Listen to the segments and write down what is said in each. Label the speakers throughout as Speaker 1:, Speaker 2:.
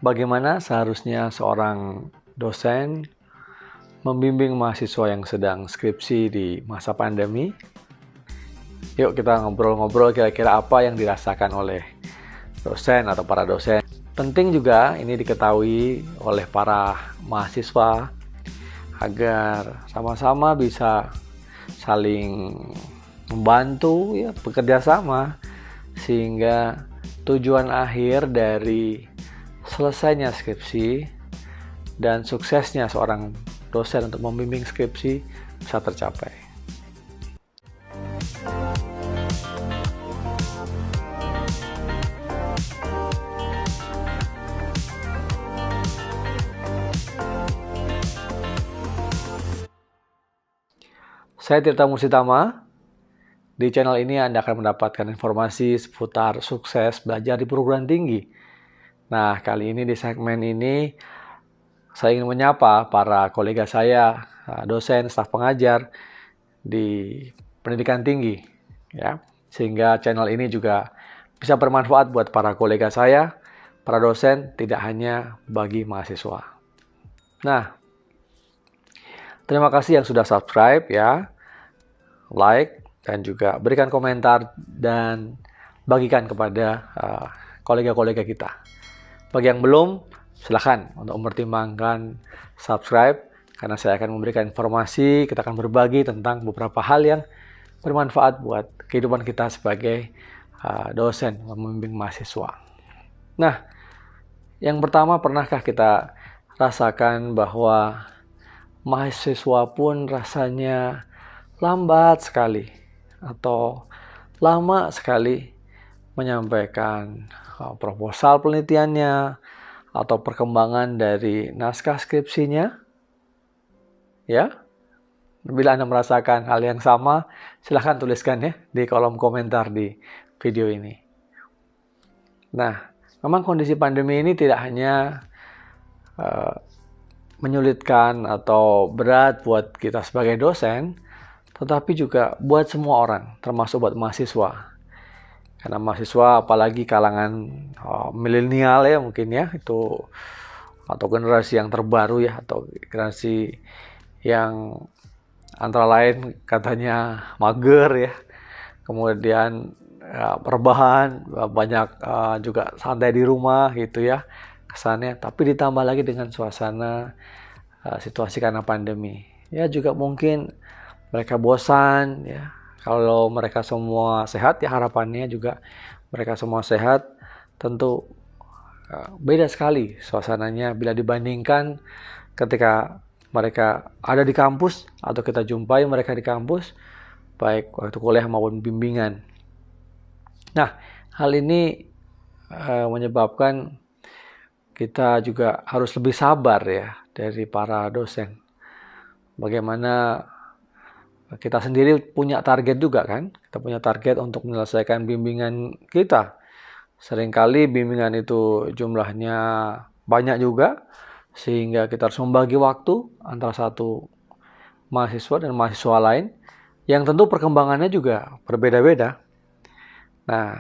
Speaker 1: Bagaimana seharusnya seorang dosen membimbing mahasiswa yang sedang skripsi di masa pandemi? Yuk kita ngobrol-ngobrol kira-kira apa yang dirasakan oleh dosen atau para dosen. Penting juga ini diketahui oleh para mahasiswa agar sama-sama bisa saling membantu, ya, bekerja sama, sehingga tujuan akhir dari selesainya skripsi dan suksesnya seorang dosen untuk membimbing skripsi bisa tercapai. Saya Tirta Mursitama. Di channel ini Anda akan mendapatkan informasi seputar sukses belajar di perguruan tinggi. Nah, kali ini di segmen ini saya ingin menyapa para kolega saya, dosen, staf pengajar di pendidikan tinggi, ya, sehingga channel ini juga bisa bermanfaat buat para kolega saya, para dosen, tidak hanya bagi mahasiswa. Nah, terima kasih yang sudah subscribe, ya, like, dan juga berikan komentar dan bagikan kepada kolega-kolega kita. Bagi yang belum, silakan untuk mempertimbangkan subscribe, karena saya akan memberikan informasi, kita akan berbagi tentang beberapa hal yang bermanfaat buat kehidupan kita sebagai dosen membimbing mahasiswa. Nah, yang pertama, pernahkah kita rasakan bahwa mahasiswa pun rasanya lambat sekali atau lama sekali menyampaikan proposal penelitiannya atau perkembangan dari naskah skripsinya? Ya, bila Anda merasakan hal yang sama, silahkan tuliskan, ya, di kolom komentar di video ini. Nah, memang kondisi pandemi ini tidak hanya menyulitkan atau berat buat kita sebagai dosen, tetapi juga buat semua orang, termasuk buat mahasiswa. Karena mahasiswa, apalagi kalangan milenial, ya, mungkin, ya, itu atau generasi yang terbaru, ya, atau generasi yang antara lain katanya mager, ya, kemudian rebahan, banyak juga santai di rumah gitu, ya, kesannya. Tapi ditambah lagi dengan suasana situasi karena pandemi, ya, juga mungkin mereka bosan, ya. Kalau mereka semua sehat, ya, harapannya juga mereka semua sehat. Tentu beda sekali suasananya bila dibandingkan ketika mereka ada di kampus atau kita jumpai mereka di kampus, baik waktu kuliah maupun bimbingan. Nah, hal ini menyebabkan kita juga harus lebih sabar, ya, dari para dosen. Bagaimana kita sendiri punya target juga, kan? Kita punya target untuk menyelesaikan bimbingan kita. Seringkali bimbingan itu jumlahnya banyak juga, sehingga kita harus membagi waktu antara satu mahasiswa dan mahasiswa lain, yang tentu perkembangannya juga berbeda-beda. Nah,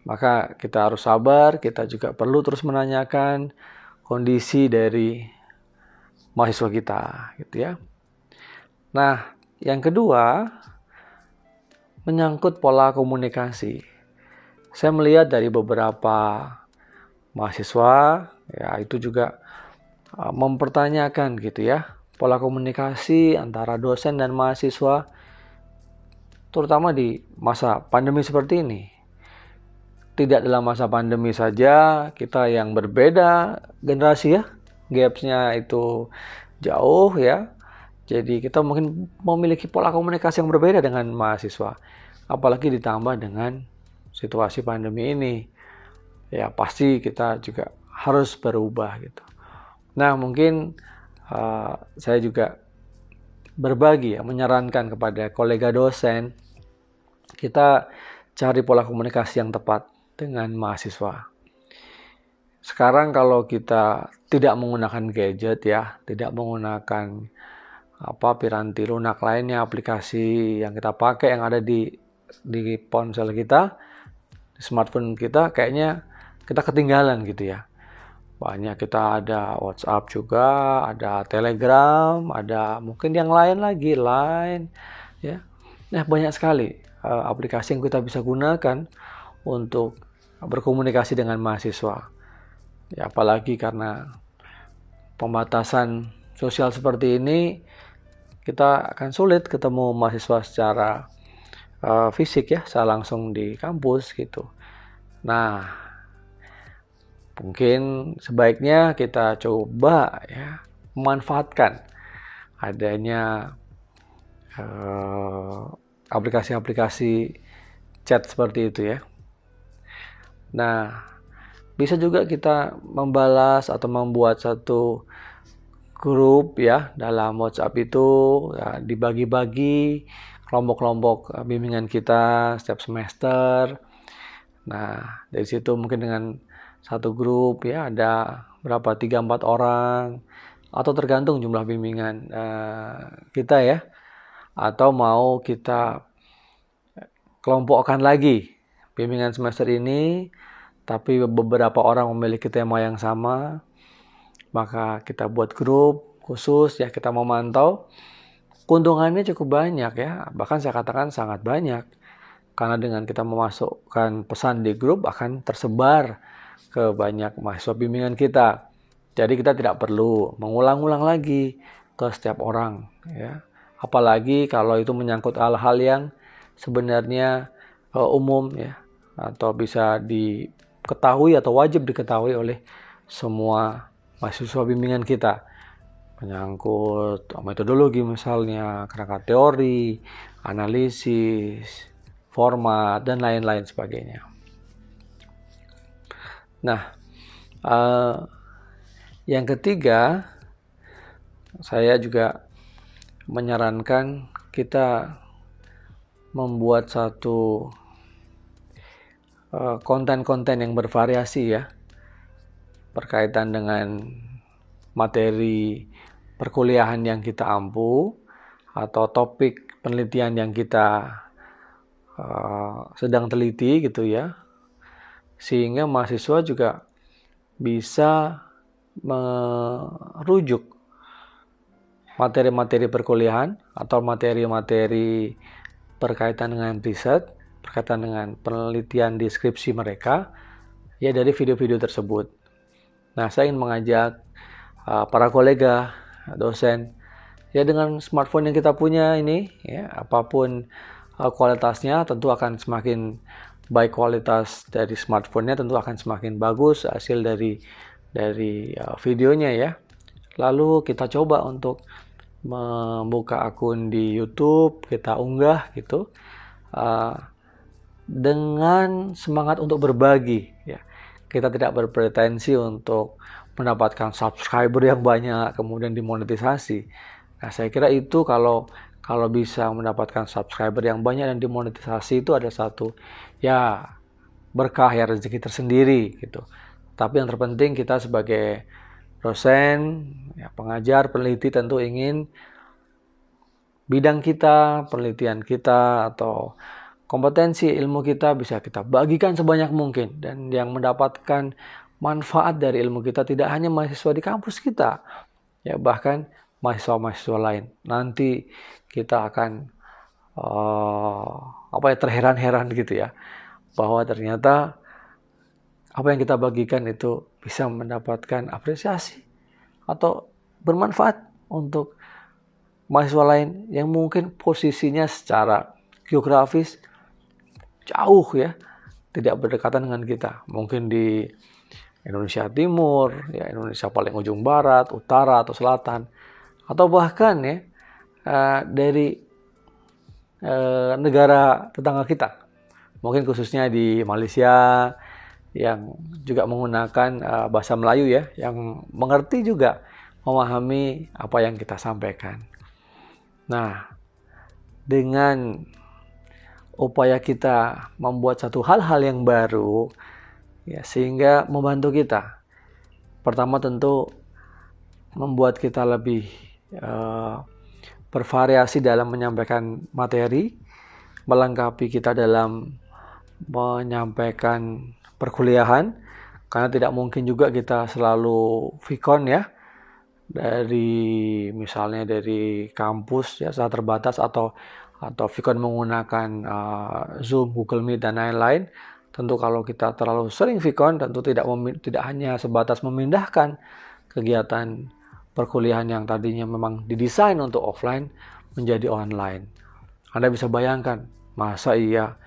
Speaker 1: maka kita harus sabar, kita juga perlu terus menanyakan kondisi dari mahasiswa kita, gitu, ya. Nah, yang kedua, menyangkut pola komunikasi. Saya melihat dari beberapa mahasiswa, ya, itu juga mempertanyakan, gitu, ya, pola komunikasi antara dosen dan mahasiswa, terutama di masa pandemi seperti ini. Tidak dalam masa pandemi saja kita yang berbeda generasi, ya, gapsnya itu jauh, ya. Jadi kita mungkin memiliki pola komunikasi yang berbeda dengan mahasiswa. Apalagi ditambah dengan situasi pandemi ini. Ya, pasti kita juga harus berubah, gitu. Nah, mungkin saya juga berbagi, ya, menyarankan kepada kolega dosen, kita cari pola komunikasi yang tepat dengan mahasiswa. Sekarang kalau kita tidak menggunakan gadget, ya, tidak menggunakan piranti lunak lainnya, aplikasi yang kita pakai yang ada di ponsel kita, di smartphone kita, kayaknya kita ketinggalan, gitu, ya. Banyak, kita ada WhatsApp juga, ada Telegram, ada mungkin yang lain lagi, Line, ya. Nah, banyak sekali aplikasi yang kita bisa gunakan untuk berkomunikasi dengan mahasiswa. Ya, apalagi karena pembatasan sosial seperti ini, kita akan sulit ketemu mahasiswa secara fisik ya, secara langsung di kampus gitu. Nah, mungkin sebaiknya kita coba ya memanfaatkan adanya aplikasi-aplikasi chat seperti itu ya. Nah, bisa juga kita membalas atau membuat satu grup ya dalam WhatsApp itu, ya, dibagi-bagi kelompok-kelompok bimbingan kita setiap semester. Nah, dari situ mungkin dengan satu grup ya ada berapa, 3-4 orang, atau tergantung jumlah bimbingan kita ya, atau mau kita kelompokkan lagi bimbingan semester ini, tapi beberapa orang memiliki tema yang sama, maka kita buat grup khusus ya, kita memantau. Keuntungannya cukup banyak ya, bahkan saya katakan sangat banyak. Karena dengan kita memasukkan pesan di grup akan tersebar ke banyak mahasiswa bimbingan kita. Jadi kita tidak perlu mengulang-ulang lagi ke setiap orang ya. Apalagi kalau itu menyangkut hal-hal yang sebenarnya umum ya, atau bisa diketahui atau wajib diketahui oleh semua mahasiswa bimbingan kita. Menyangkut metodologi misalnya, kerangka teori, analisis, format, dan lain-lain sebagainya. Nah, yang ketiga, saya juga menyarankan kita membuat satu konten-konten yang bervariasi ya, berkaitan dengan materi perkuliahan yang kita ampu atau topik penelitian yang kita sedang teliti gitu ya, sehingga mahasiswa juga bisa merujuk materi-materi perkuliahan atau materi-materi berkaitan dengan riset, berkaitan dengan penelitian di skripsi mereka ya dari video-video tersebut. Nah, saya ingin mengajak para kolega, dosen, ya dengan smartphone yang kita punya ini, ya apapun kualitasnya tentu akan semakin baik, kualitas dari smartphone-nya tentu akan semakin bagus hasil dari videonya ya. Lalu kita coba untuk membuka akun di YouTube, kita unggah gitu dengan semangat untuk berbagi ya. Kita tidak berpretensi untuk mendapatkan subscriber yang banyak kemudian dimonetisasi. Nah, saya kira itu kalau bisa mendapatkan subscriber yang banyak dan dimonetisasi itu ada satu ya berkah ya, rezeki tersendiri gitu. Tapi yang terpenting kita sebagai dosen, ya, pengajar, peneliti tentu ingin bidang kita, penelitian kita atau kompetensi ilmu kita bisa kita bagikan sebanyak mungkin, dan yang mendapatkan manfaat dari ilmu kita tidak hanya mahasiswa di kampus kita, ya bahkan mahasiswa-mahasiswa lain. Nanti kita akan terheran-heran gitu ya, bahwa ternyata apa yang kita bagikan itu bisa mendapatkan apresiasi atau bermanfaat untuk mahasiswa lain yang mungkin posisinya secara geografis jauh ya, tidak berdekatan dengan kita. Mungkin di Indonesia Timur, ya Indonesia paling ujung barat, utara atau selatan, atau bahkan ya dari negara tetangga kita. Mungkin khususnya di Malaysia yang juga menggunakan bahasa Melayu ya, yang mengerti juga memahami apa yang kita sampaikan. Nah, dengan upaya kita membuat satu hal-hal yang baru ya, sehingga membantu kita. Pertama tentu membuat kita lebih bervariasi dalam menyampaikan materi, melengkapi kita dalam menyampaikan perkuliahan, Karena tidak mungkin juga kita selalu vkon ya, misalnya dari kampus ya sangat terbatas, atau vkon menggunakan Zoom, Google Meet dan lain-lain. Tentu kalau kita terlalu sering vkon, tentu tidak hanya sebatas memindahkan kegiatan perkuliahan yang tadinya memang didesain untuk offline menjadi online. Anda bisa bayangkan, masa iya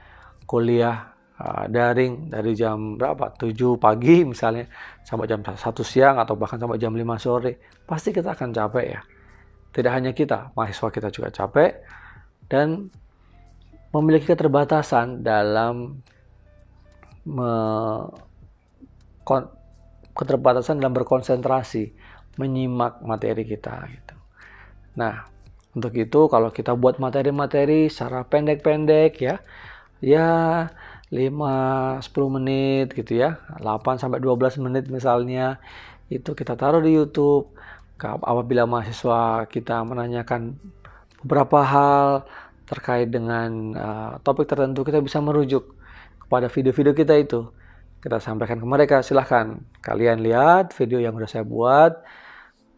Speaker 1: kuliah daring dari jam berapa? 7 pagi misalnya sampai jam 1 siang atau bahkan sampai jam 5 sore. Pasti kita akan capek ya. Tidak hanya kita, mahasiswa kita juga capek dan memiliki keterbatasan dalam berkonsentrasi menyimak materi kita gitu. Nah, untuk itu kalau kita buat materi-materi secara pendek-pendek ya 5-10 menit gitu ya, 8-12 menit misalnya, itu kita taruh di YouTube. Apabila mahasiswa kita menanyakan beberapa hal terkait dengan topik tertentu, kita bisa merujuk kepada video-video kita itu. Kita sampaikan ke mereka, silahkan kalian lihat video yang sudah saya buat,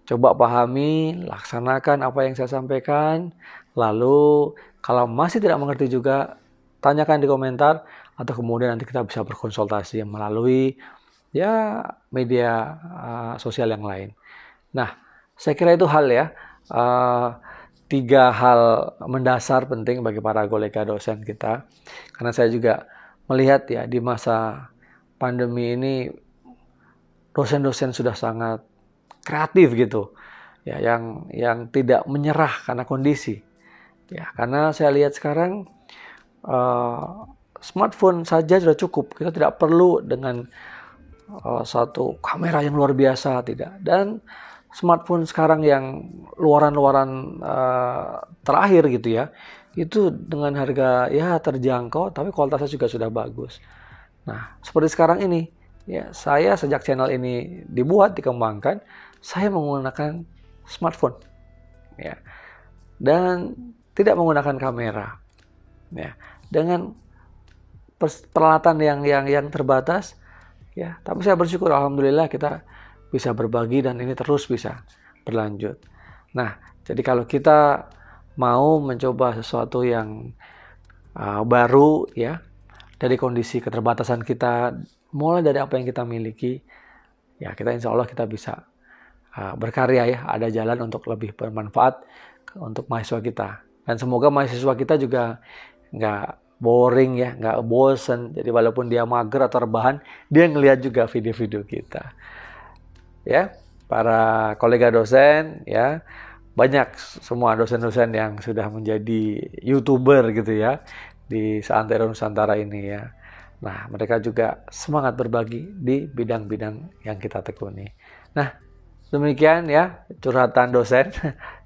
Speaker 1: coba pahami, laksanakan apa yang saya sampaikan. Lalu kalau masih tidak mengerti juga, tanyakan di komentar, atau kemudian nanti kita bisa berkonsultasi melalui media sosial yang lain. Nah, saya kira itu hal ya, 3 hal mendasar penting bagi para kolega dosen kita. Karena saya juga melihat ya di masa pandemi ini dosen-dosen sudah sangat kreatif gitu ya, yang tidak menyerah karena kondisi ya. Karena saya lihat sekarang smartphone saja sudah cukup, kita tidak perlu dengan satu kamera yang luar biasa, tidak. Dan smartphone sekarang yang luaran-luaran terakhir gitu ya, itu dengan harga ya terjangkau tapi kualitasnya juga sudah bagus. Nah, seperti sekarang ini ya, saya sejak channel ini dikembangkan, saya menggunakan smartphone ya, dan tidak menggunakan kamera ya, dengan peralatan yang terbatas ya. Tapi saya bersyukur, alhamdulillah kita bisa berbagi dan ini terus bisa berlanjut. Nah, jadi kalau kita mau mencoba sesuatu yang baru ya, dari kondisi keterbatasan kita, mulai dari apa yang kita miliki ya, kita insya Allah kita bisa berkarya ya, ada jalan untuk lebih bermanfaat untuk mahasiswa kita. Dan semoga mahasiswa kita juga nggak boring ya, nggak bosen. Jadi walaupun dia mager atau rebahan, dia ngelihat juga video-video kita. Ya, para kolega dosen ya, banyak semua dosen-dosen yang sudah menjadi YouTuber gitu ya di seantero Nusantara ini ya. Nah, mereka juga semangat berbagi di bidang-bidang yang kita tekuni. Nah, demikian ya curhatan dosen,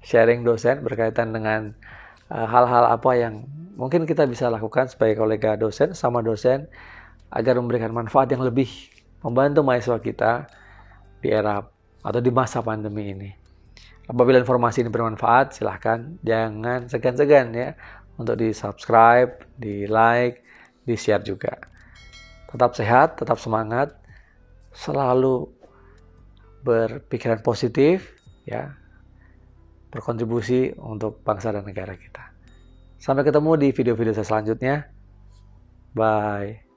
Speaker 1: sharing dosen berkaitan dengan hal-hal apa yang mungkin kita bisa lakukan sebagai kolega dosen sama dosen agar memberikan manfaat yang lebih membantu mahasiswa kita di era atau di masa pandemi ini. Apabila informasi ini bermanfaat, silahkan jangan segan-segan ya untuk di-subscribe, di-like, di-share juga. Tetap sehat, tetap semangat, selalu berpikiran positif ya, berkontribusi untuk bangsa dan negara kita. Sampai ketemu di video-video saya selanjutnya. Bye.